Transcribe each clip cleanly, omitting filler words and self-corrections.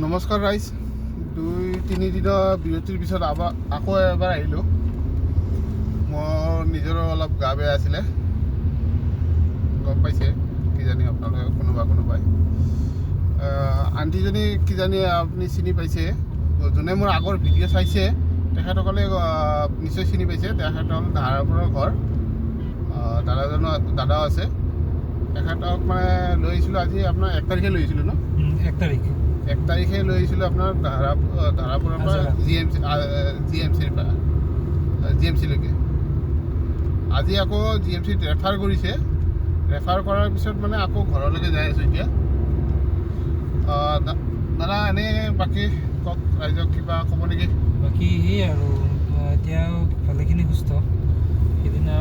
নমস্কাৰ ৰাইজ, 2-3 দিনৰ বিৰতিৰ পিছত আকৌ এবাৰ আহিলোঁ। মোৰ নিজৰো অলপ গা বেয়া আছিলে, গম পাইছে কিজানি আপোনালোকে কোনোবাই। আণ্টিজনী কিজানি আপুনি চিনি পাইছে, যোনে মোৰ আগৰ ভিডিঅ' চাইছে তেখেতসকলে নিশ্চয় চিনি পাইছে। তেখেতসকল ধাৰাপুৰৰ ঘৰ, দাদাও আছে। তেখেতক মানে লৈ আহিছিলোঁ আজি আপোনাৰ 1 তাৰিখে লৈ আহিছিলোঁ ন? 1 তাৰিখে লৈ আহিছিলোঁ আপোনাৰ ধাৰাপুৰৰ পৰা জি এম চিলৈকে। আজি আকৌ GMC ৰেফাৰ কৰিছে। ৰেফাৰ কৰাৰ পিছত মানে আকৌ ঘৰলৈকে যাই আছোঁ এতিয়া। দাদা এনেই বাকী কওক, ৰাইজক কিবা ক'ব নেকি? বাকী সেই আৰু এতিয়া ভালেখিনি সুস্থ। সেইদিনা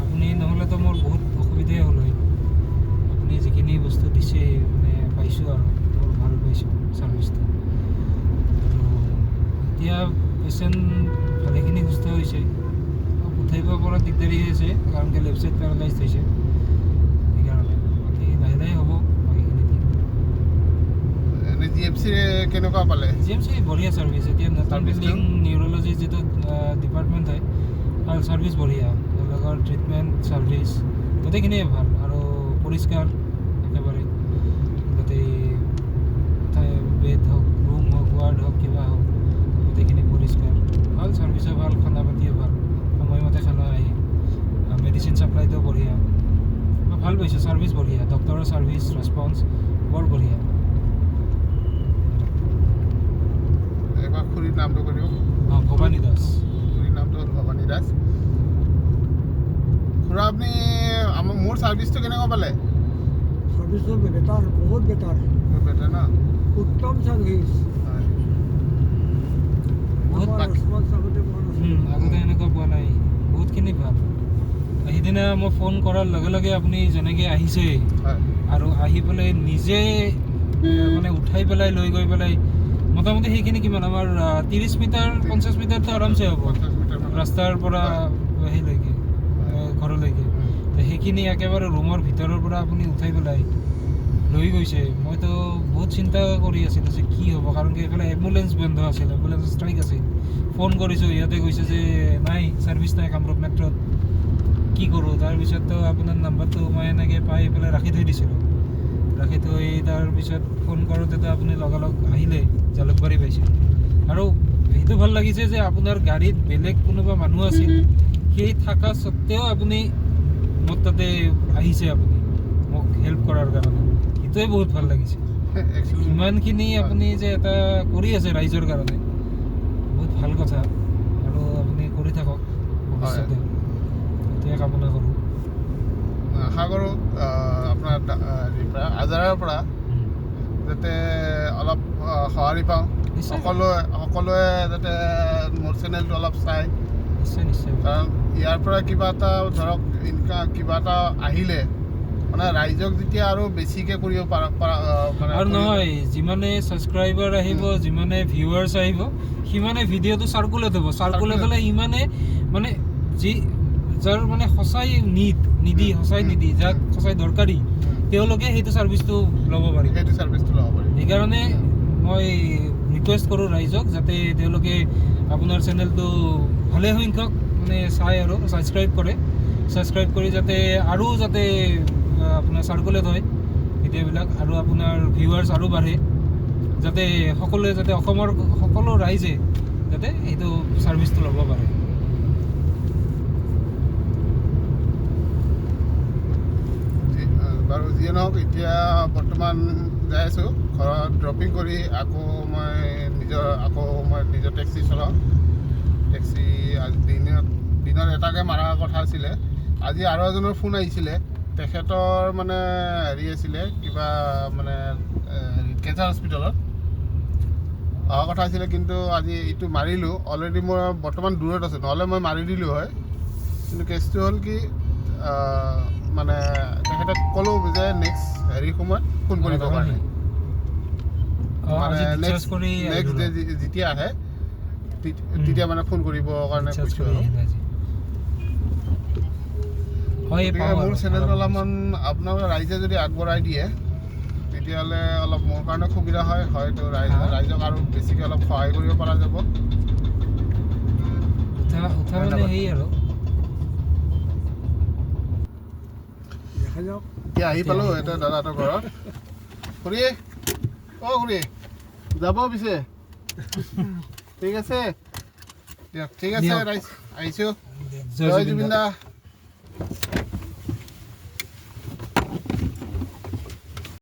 আপুনি নহ'লেতো মোৰ বহুত অসুবিধাই হ'ল হয়। আপুনি যিখিনি বস্তু দিছে মানে পাইছোঁ আৰু বৰ ভাল পাইছোঁ ছাৰ্ভিচটো। আৰু এতিয়া পেচেণ্ট ভালেখিনি সুস্থ হৈছে। উঠাইব পৰা দিগদাৰী হৈছে কাৰণ কি লেফ্ট চাইড পেৰালাইজ হৈছে, সেইকাৰণে বাকী লাহে লাহে হ'ব বাকীখিনি দিন। এনেই GMC কেনেকুৱা পালে? GMC বঢ়িয়া ছাৰ্ভিচ। এতিয়া নতুন বিল্ডিং নিউৰলজি যিটো ডিপাৰ্টমেণ্ট হয়, ভাল ছাৰ্ভিচ বঢ়িয়া। তেওঁলোকৰ ট্ৰিটমেণ্ট ছাৰ্ভিচ গোটেইখিনিয়ে ভাল আৰু পৰিষ্কাৰ একেবাৰে। গোটেই বেড হওক, ৰুম হওক, ৱাৰ্ড হওক, কিবা হওক, গোটেইখিনি পৰিষ্কাৰ। ভাল ছাৰ্ভিচো ভাল, খানা পাতিও ভাল, সময়মতে খানা আহে, মেডিচিন ছাপ্লাইটো বঢ়িয়া। মই ভাল পাইছোঁ, ছাৰ্ভিচ বঢ়িয়া। ডক্টৰৰ ছাৰ্ভিচ ৰেছপন্স বৰ বঢ়িয়া। এবাৰ খুৰীৰ নামটো কৈ দিয়ক। ভৱানী দাস। খুৰীৰ নামটো হ'ল ভৱানী দাস। খুৰা, আপুনি মোৰ ছাৰ্ভিচটো কেনেকুৱা পালে? সাৰ্ভিসও বেটাৰ, বহুত বেটাৰ, বেটাৰ ন? উত্তম সাৰ্ভিস। হয়। বহুত ৰেসপন্স আগতে পোৱা নাছিল। আগতে এনেকুৱা পোৱা নাই, বহুতখিনি ভাল। সেইদিনা মই ফোন কৰাৰ লগে লগে আপুনি যেনেকৈ আহিছে হয়। আৰু আহি পেলাই নিজে মানে উঠাই পেলাই লৈ গৈ পেলাই মোটামুটি সেইখিনি কিমান আমাৰ 30 মিটাৰ 50 মিটাৰটো আৰামছে হ'ব 50 মিটাৰমান ৰাস্তাৰ পৰা সেইলৈকে, ঘৰলৈকে। সেইখিনি একেবাৰে ৰুমৰ ভিতৰৰ পৰা আপুনি উঠাই পেলাই লৈ গৈছে। মইতো বহুত চিন্তা কৰি আছিলোঁ যে কি হ'ব, কাৰণ কি এইফালে এম্বুলেঞ্চ বন্ধ আছিল, এম্বুলেঞ্চ ষ্ট্ৰাইক আছিল। ফোন কৰিছোঁ, ইহঁতে কৈছে যে নাই, ছাৰ্ভিচ নাই কামৰূপ মেট্ৰত। কি কৰোঁ? তাৰপিছততো আপোনাৰ নাম্বাৰটো মই এনেকৈ পাই পেলাই ৰাখি থৈ দিছিলোঁ। ৰাখি থৈ তাৰপিছত ফোন কৰোঁতেতো আপুনি লগালগ আহিলে, জালুকবাৰী পাইছিল। আৰু সেইটো ভাল লাগিছে যে আপোনাৰ গাড়ীত বেলেগ কোনোবা মানুহ আছিল, সেই থকা স্বত্তেও আপুনি মোৰ তাতে আহিছে, আপুনি মোক হেল্প কৰাৰ কাৰণে। সেইটোৱে বহুত ভাল লাগিছে। ইমানখিনি আপুনি যে এটা কৰি আছে ৰাইজৰ কাৰণে, বহুত ভাল কথা। আৰু আপুনি কৰি থাকক ভৱিষ্যতে, সেইটোৱে কামনা কৰোঁ। আশা কৰোঁ আপোনাৰ আজাৰাৰ পৰা যাতে অলপ সঁহাৰি পাওঁ। নিশ্চয়। সকলোৱে যাতে মোৰ চেনেলটো অলপ চায়, নিশ্চয়। কাৰণ ইয়াৰ পৰা কিবা এটা ধৰক ইনকাম কিবা এটা আহিলে মানে ৰাইজক যেতিয়া আৰু বেছিকৈ কৰিব মানে আৰু নহয়, যিমানে ছাবস্ক্ৰাইবাৰ আহিব, যিমানে ভিউৱাৰ্ছ আহিব, সিমানে ভিডিঅ'টো চাৰ্কুলেট হ'ব। চাৰ্কুলেট হ'লে ইমানে মানে যাৰ মানে সঁচাই সঁচাই নিডি, যাক সঁচাই দৰকাৰী, তেওঁলোকে সেইটো ছাৰ্ভিচটো ল'ব পাৰিব। সেইকাৰণে মই ৰিকুৱেষ্ট কৰোঁ ৰাইজক যাতে তেওঁলোকে আপোনাৰ চেনেলটো ভালে সংখ্যক মানে চায় আৰু ছাবস্ক্ৰাইব কৰি যাতে আৰু যাতে আপোনাৰ চাৰ্কুলেট হয় ভিডিঅ'বিলাক, আৰু আপোনাৰ ভিউৱাৰ্ছ আৰু বাঢ়ে, যাতে সকলোৱে, যাতে অসমৰ সকলো ৰাইজে যাতে এইটো ছাৰ্ভিচটো ল'ব পাৰে। বাৰু যিয়ে নহওক, এতিয়া বৰ্তমান যাই আছোঁ ঘৰত ড্ৰপিং কৰি। আকৌ মই নিজৰ টেক্সি চলাওঁ। টেক্সি আজি দিনত এটাকৈ মৰাৰ কথা আছিলে। আজি আৰু এজনৰ ফোন আহিছিলে, তেখেতৰ মানে হেৰি আছিলে, কিবা মানে কেঞ্চাৰ হস্পিটেলত অহা কথা আছিলে, কিন্তু আজি এইটো মাৰিলোঁ। অলৰেডি মই বৰ্তমান দূৰত আছোঁ, নহ'লে মই মাৰি দিলোঁ হয়। কিন্তু কেছটো হ'ল কি, মানে তেখেতক ক'লোঁ যে নেক্সট সময়ত ফোন কৰিবৰ কাৰণে, মানে নেক্সট ডে যেতিয়া আহে তেতিয়া মানে ফোন কৰিবৰ কাৰণে কৈছোঁ আৰু। মোৰ চেনেলটো অলপমান আপোনালোকে ৰাইজে যদি আগবঢ়াই দিয়ে তেতিয়াহ'লে অলপ মোৰ কাৰণে সুবিধা হয় হয়তো ৰাইজক আৰু বেছিকৈ অলপ সহায় কৰিব পৰা যাব। উঠা মানে ধন্যবাদ। সেই আৰু দেখা যাওক এতিয়া আহি পালোঁ এতিয়া দাদাহঁতৰ ঘৰত। খুৰী খুৰী যাব পিছে ঠিক আছে দিয়ক ঠিক আছে দিয়ক। ৰাইজ আহিছোঁ জয় জয় জুবিন জুবিন দা। দা।